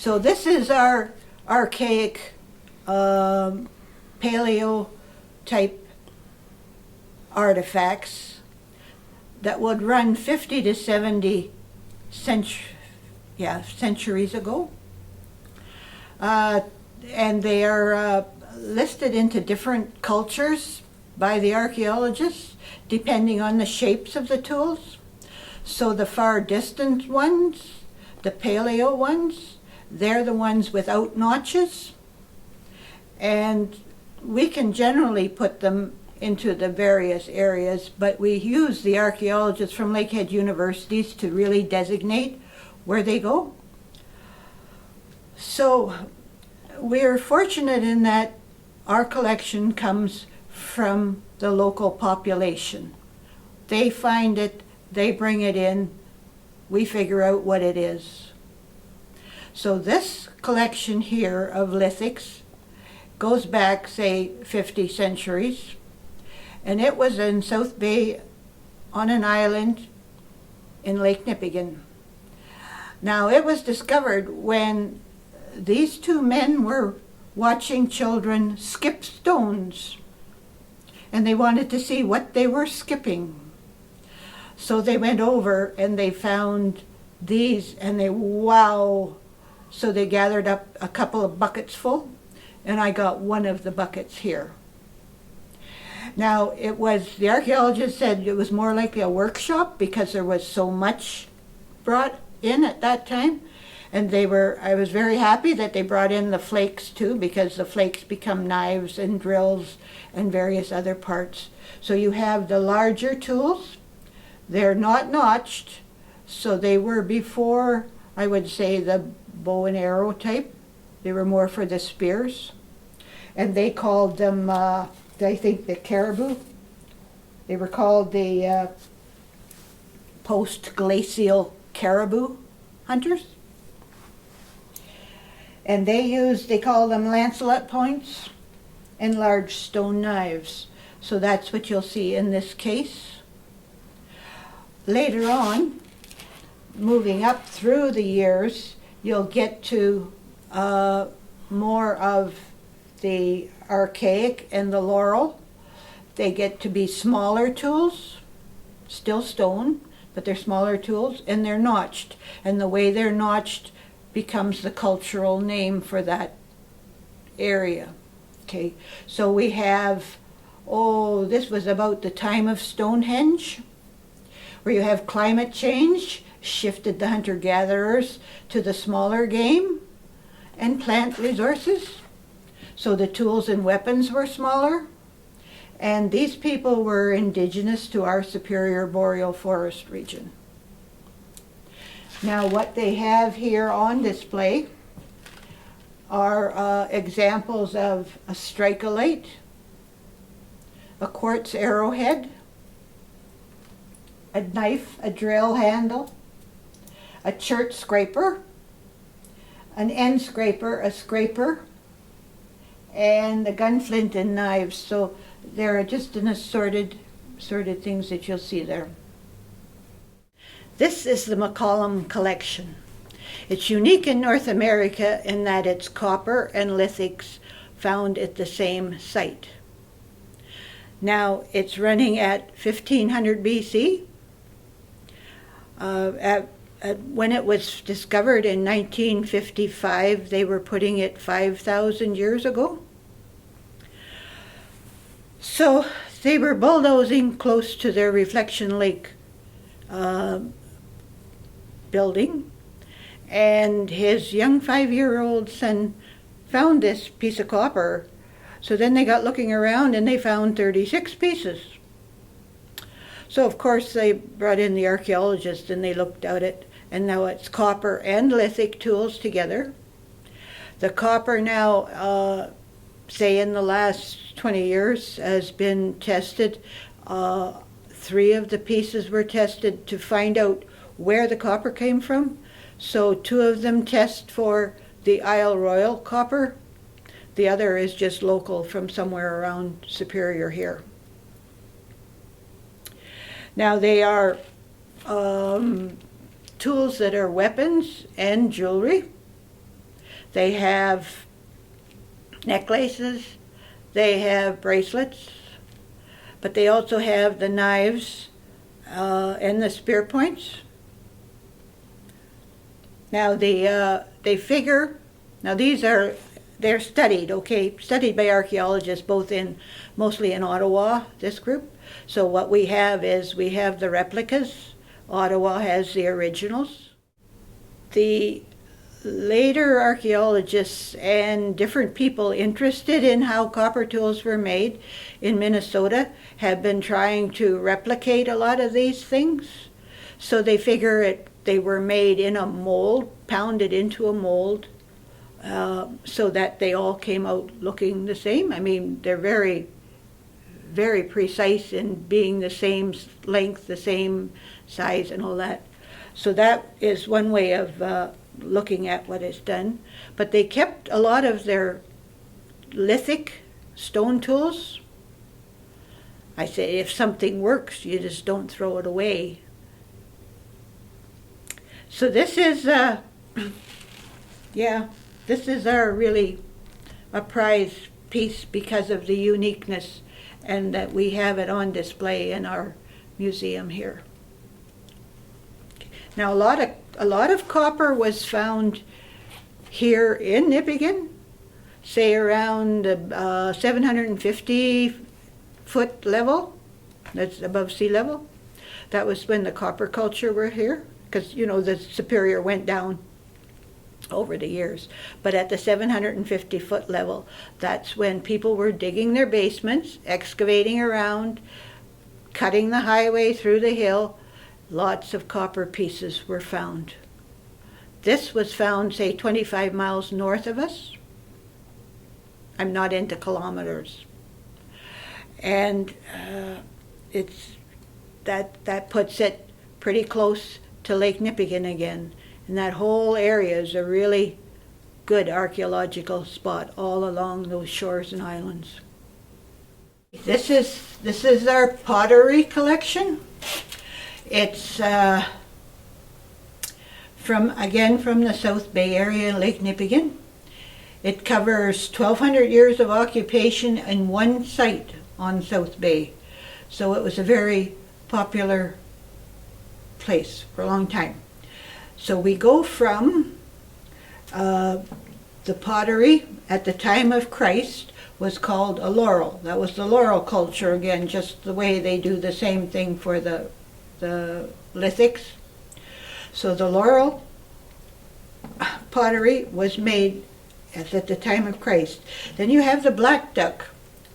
So this is our archaic paleo type artifacts that would run 50 to 70 centuries ago. And they are listed into different cultures by the archaeologists, depending on the shapes of the tools. So the far distant ones, the paleo ones, they're the ones without notches. And we can generally put them into the various areas, but we use the archaeologists from Lakehead universities to really designate where they go. So we're fortunate in that our collection comes from the local population. They find it, they bring it in, we figure out what it is. So this collection here of lithics goes back, say, 50 centuries, and it was in South Bay on an island in Lake Nipigon. Now, it was discovered when these two men were watching children skip stones, and they wanted to see what they were skipping. So they went over and they found these, and they, wow. So they gathered up a couple of buckets full, and I got one of the buckets here. Now, it was, the archaeologists said it was more likely a workshop because there was so much brought in at that time. And they were, I was very happy that they brought in the flakes too, because the flakes become knives and drills and various other parts. So you have the larger tools. They're not notched, so they were before, I would say, the bow and arrow type. They were more for the spears. And they called them, I think, the caribou. They were called the post-glacial caribou hunters. And they call them lanceolate points and large stone knives. So that's what you'll see in this case. Later on, moving up through the years, you'll get to more of the archaic and the laurel. They get to be smaller tools, still stone, but they're smaller tools, and they're notched. And the way they're notched becomes the cultural name for that area. Okay, so we have, this was about the time of Stonehenge, where you have climate change shifted the hunter-gatherers to the smaller game and plant resources. So the tools and weapons were smaller, and these people were indigenous to our superior boreal forest region. Now, what they have here on display are examples of a strikolite, a quartz arrowhead, a knife, a drill handle, a chert scraper, an end scraper, a scraper, and a gunflint and knives. So there are just an assorted things that you'll see there. This is the McCollum collection. It's unique in North America in that it's copper and lithics found at the same site. Now, it's running at 1500 BC. When it was discovered in 1955, they were putting it 5,000 years ago. So they were bulldozing close to their Reflection Lake building, and his young 5-year-old son found this piece of copper. So then they got looking around and they found 36 pieces. So of course they brought in the archaeologists and they looked at it, and now it's copper and lithic tools together. The copper now, say in the last 20 years, has been tested. 3 of the pieces were tested to find out where the copper came from. So 2 of them test for the Isle Royal copper. The other is just local from somewhere around Superior here. Now they are tools that are weapons and jewelry. They have necklaces, they have bracelets, but they also have the knives and the spear points. Now they figure, now they're studied, okay, studied by archaeologists mostly in Ottawa, this group. So what we have is we have the replicas. Ottawa has the originals. The later archaeologists and different people interested in how copper tools were made in Minnesota have been trying to replicate a lot of these things. So they figure they were made in a mold, pounded into a mold, so that they all came out looking the same. I mean, they're very, very precise in being the same length, the same size and all that. So that is one way of looking at what is done. But they kept a lot of their lithic stone tools. I say if something works, you just don't throw it away. So this is, this is our really a prize piece because of the uniqueness and that we have it on display in our museum here. Now a lot of copper was found here in Nipigon, say around 750 foot level, that's above sea level. That was when the copper culture were here, because you know the Superior went down over the years. But at the 750 foot level, that's when people were digging their basements, excavating around, cutting the highway through the hill. Lots of copper pieces were found. This was found, say, 25 miles north of us. I'm not into kilometers. And that puts it pretty close to Lake Nipigon again. And that whole area is a really good archaeological spot all along those shores and islands. This is our pottery collection. It's from the South Bay area, Lake Nipigon. It covers 1,200 years of occupation in one site on South Bay. So it was a very popular place for a long time. So we go from the pottery at the time of Christ was called a laurel. That was the laurel culture again, just the way they do the same thing for the lithics. So the laurel pottery was made at the time of Christ. Then you have the black duck,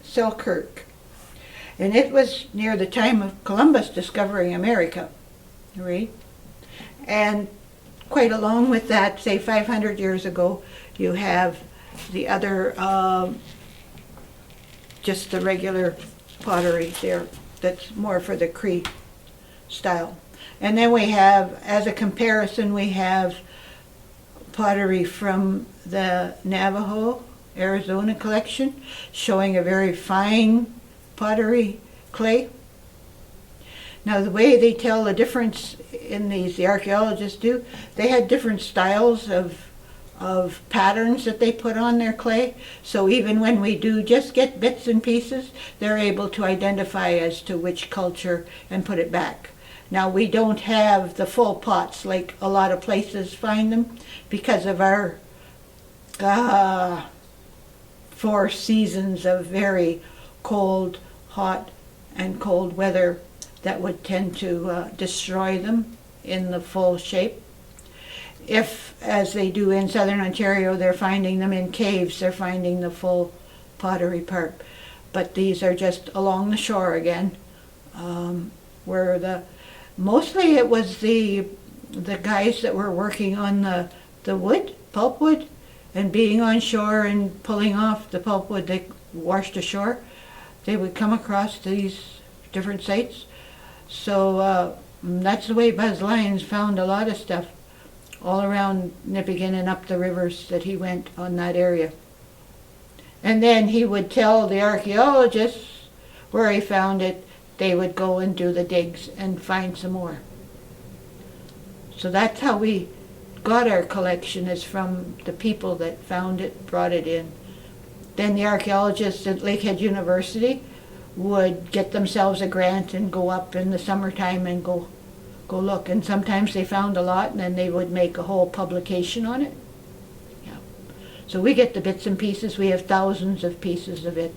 Selkirk. And it was near the time of Columbus discovering America, right? And quite along with that, say 500 years ago, you have the other, just the regular pottery there that's more for the Cree style. And then we have, as a comparison, we have pottery from the Navajo, Arizona collection, showing a very fine pottery clay. Now the way they tell the difference in these, the archaeologists do, they had different styles of patterns that they put on their clay. So even when we do just get bits and pieces, they're able to identify as to which culture and put it back. Now we don't have the full pots like a lot of places find them because of our 4 seasons of very cold, hot, and cold weather that would tend to destroy them in the full shape. If, as they do in southern Ontario, they're finding them in caves, they're finding the full pottery part. But these are just along the shore again, where mostly it was the guys that were working on the wood, pulpwood, and being on shore and pulling off the pulpwood they washed ashore. They would come across these different sites. So that's the way Buzz Lyons found a lot of stuff all around Nipigon and up the rivers that he went on that area. And then he would tell the archaeologists where he found it. They would go and do the digs and find some more. So that's how we got our collection is from the people that found it, brought it in. Then the archaeologists at Lakehead University would get themselves a grant and go up in the summertime and go look. And sometimes they found a lot, and then they would make a whole publication on it. Yeah. So we get the bits and pieces. We have thousands of pieces of it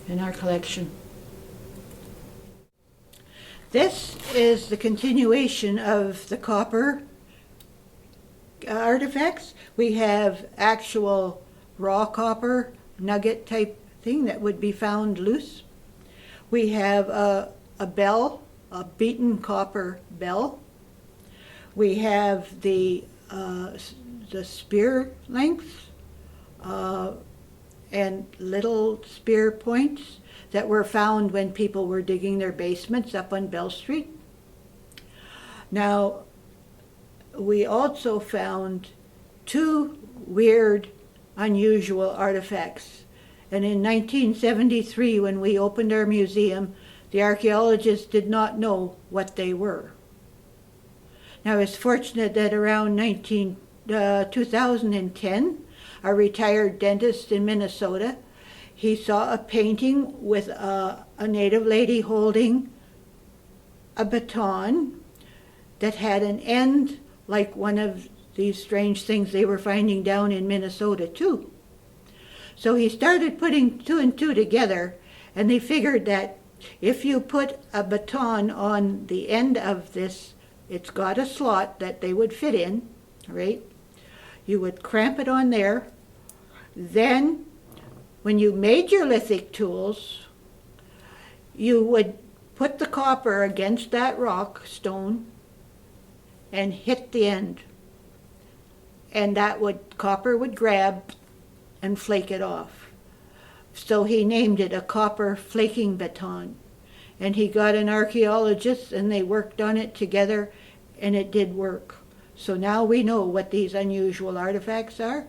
in our collection. This is the continuation of the copper artifacts. We have actual raw copper nugget type thing that would be found loose. We have a bell, a beaten copper bell. We have the spear lengths and little spear points that were found when people were digging their basements up on Bell Street. Now, we also found two weird, unusual artifacts. And in 1973, when we opened our museum, the archaeologists did not know what they were. Now, it's fortunate that around 2010, a retired dentist in Minnesota, he saw a painting with a native lady holding a baton that had an end like one of these strange things they were finding down in Minnesota too. So he started putting two and two together, and they figured that if you put a baton on the end of this, it's got a slot that they would fit in, right? You would cramp it on there. Then, when you made your lithic tools, you would put the copper against that rock stone and hit the end. And copper would grab and flake it off. So he named it a copper flaking baton. And he got an archaeologist, and they worked on it together, and it did work. So now we know what these unusual artifacts are.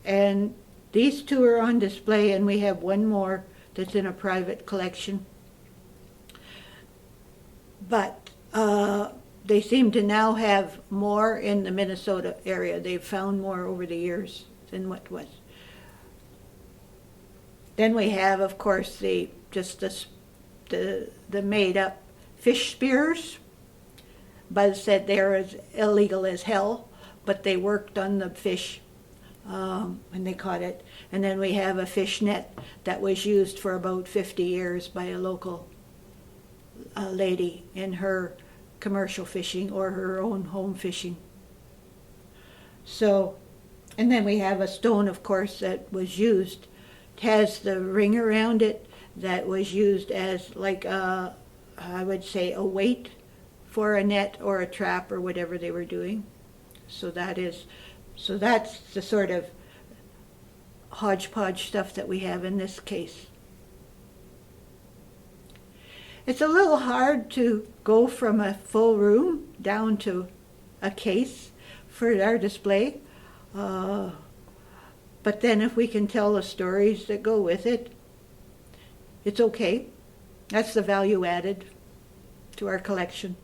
And these two are on display, and we have one more that's in a private collection. But they seem to now have more in the Minnesota area. They've found more over the years than what was. Then we have, of course, the made-up fish spears. Buzz said they're as illegal as hell, but they worked on the fish when they caught it. And then we have a fish net that was used for about 50 years by a local lady in her commercial fishing or her own home fishing. So, and then we have a stone, of course, that was used. It has the ring around it that was used as like I would say a weight for a net or a trap or whatever they were doing. So that's the sort of hodgepodge stuff that we have in this case. It's a little hard to go from a full room down to a case for our display. But then if we can tell the stories that go with it, it's okay. That's the value added to our collection.